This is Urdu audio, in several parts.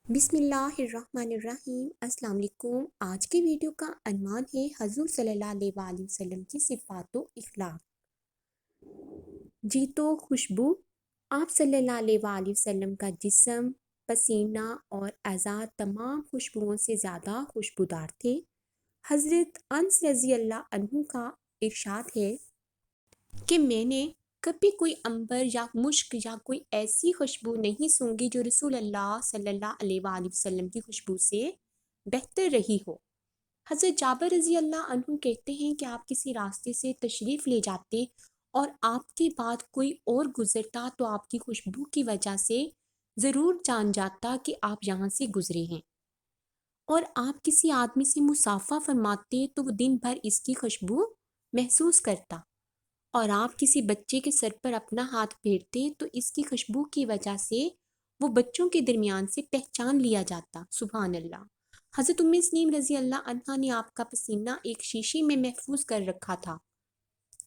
بسم اللہ الرحمن الرحیم۔ السلام علیکم۔ آج کے ویڈیو کا عنوان ہے حضور صلی اللہ علیہ وآلہ وسلم کی صفات و اخلاق۔ جی تو خوشبو، آپ صلی اللہ علیہ وآلہ وسلم کا جسم، پسینہ اور اعضاء تمام خوشبوؤں سے زیادہ خوشبودار تھے۔ حضرت انس رضی اللہ عنہ کا ارشاد ہے کہ میں نے کبھی کوئی عنبر یا مشک یا کوئی ایسی خوشبو نہیں سونگھی جو رسول اللہ صلی اللہ علیہ وآلہ وسلم کی خوشبو سے بہتر رہی ہو۔ حضرت جابر رضی اللہ عنہ کہتے ہیں کہ آپ کسی راستے سے تشریف لے جاتے اور آپ کے بعد کوئی اور گزرتا تو آپ کی خوشبو کی وجہ سے ضرور جان جاتا کہ آپ یہاں سے گزرے ہیں، اور آپ کسی آدمی سے مصافحہ فرماتے تو وہ دن بھر اس کی خوشبو محسوس کرتا، اور آپ کسی بچے کے سر پر اپنا ہاتھ پھیرتے تو اس کی خوشبو کی وجہ سے وہ بچوں کے درمیان سے پہچان لیا جاتا۔ سبحان اللہ۔ حضرت ام سلیم رضی اللہ عنہا نے آپ کا پسینہ ایک شیشی میں محفوظ کر رکھا تھا،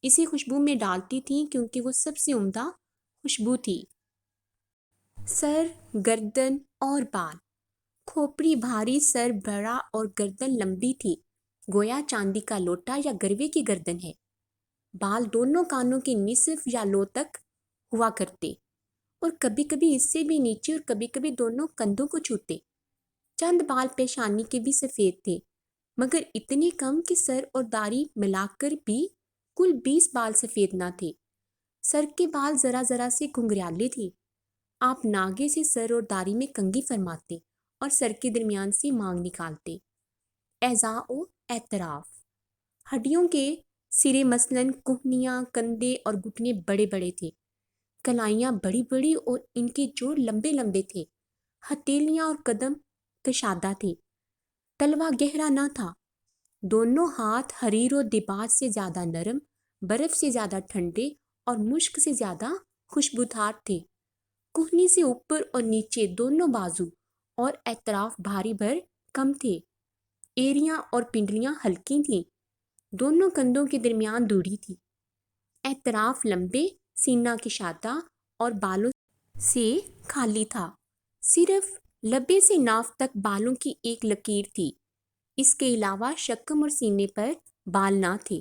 اسی خوشبو میں ڈالتی تھیں کیونکہ وہ سب سے عمدہ خوشبو تھی۔ سر، گردن اور بال۔ کھوپڑی بھاری، سر بڑا اور گردن لمبی تھی، گویا چاندی کا لوٹا یا گروے کی گردن ہے۔ بال دونوں کانوں کے نصف یا لو تک ہوا کرتے اور کبھی کبھی اس سے بھی نیچے اور کبھی کبھی دونوں کندھوں کو چھوتے۔ چند بال پیشانی کے بھی سفید تھے، مگر اتنے کم کہ سر اور داڑھی ملا کر بھی کل 20 بال سفید نہ تھے۔ سر کے بال ذرا ذرا سے گھنگریالے تھے۔ آپ ناگے سے سر اور داڑھی میں کنگھی فرماتے اور سر کے درمیان سے مانگ نکالتے۔ اعضاء و اطراف۔ ہڈیوں کے سرے مثلاً کہنیاں، کندھے اور گھٹنے بڑے بڑے تھے، کلائیاں بڑی بڑی اور ان کے جوڑ لمبے لمبے تھے، ہتھیلیاں اور قدم کشادہ تھے، تلوا گہرا نہ تھا، دونوں ہاتھ حریر و دباج سے زیادہ نرم، برف سے زیادہ ٹھنڈے اور مشک سے زیادہ خوشبودار تھے، کہنی سے اوپر اور نیچے دونوں بازو اور اطراف بھاری بھر کم تھے، ایڑیاں اور پنڈلیاں ہلکی تھیں، دونوں کندھوں کے درمیان دوڑی تھی، اطراف لمبے، سینہ کشادہ اور بالوں سے خالی تھا، صرف لبے سے ناف تک بالوں کی ایک لکیر تھی، اس کے علاوہ شکم اور سینے پر بال نہ تھے،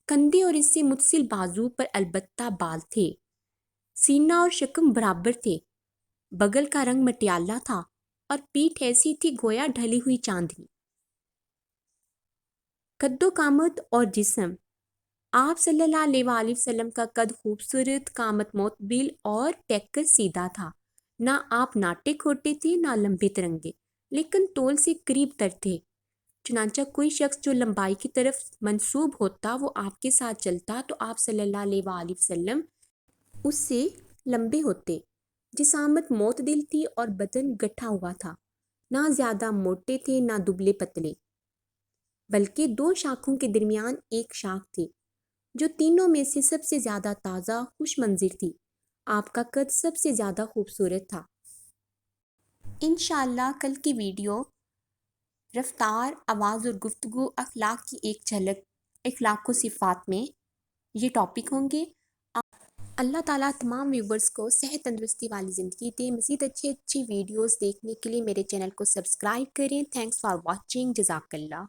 کندھے اور اس سے متصل بازو پر البتہ بال تھے، سینہ اور شکم برابر تھے، بغل کا رنگ مٹیالہ تھا اور پیٹھ ایسی تھی گویا ڈھلی ہوئی چاندنی۔ قد و قامت اور جسم۔ آپ صلی اللہ علیہ وآلہ وسلم کا قد خوبصورت، قامت معتدل اور ٹیک کر سیدھا تھا۔ نہ آپ ناٹے کھوٹے تھے نہ لمبے ترنگے، لیکن طول سے قریب تر تھے، چنانچہ کوئی شخص جو لمبائی کی طرف منسوب ہوتا وہ آپ کے ساتھ چلتا تو آپ صلی اللہ علیہ وآلہ وسلم اس سے لمبے ہوتے۔ جسامت معتدل تھی اور بدن گٹھا ہوا تھا، نہ زیادہ موٹے تھے نہ دبلے پتلے، بلکہ دو شاخوں کے درمیان ایک شاخ تھی جو تینوں میں سے سب سے زیادہ تازہ خوش منظر تھی۔ آپ کا قد سب سے زیادہ خوبصورت تھا۔ انشاءاللہ کل کی ویڈیو رفتار، آواز اور گفتگو، اخلاق کی ایک جھلک، اخلاق و صفات میں یہ ٹاپک ہوں گے۔ اللہ تعالیٰ تمام ویورز کو صحت تندرستی والی زندگی دے۔ مزید اچھی ویڈیوز دیکھنے کے لیے میرے چینل کو سبسکرائب کریں۔ Thanks for watching. جزاک اللہ۔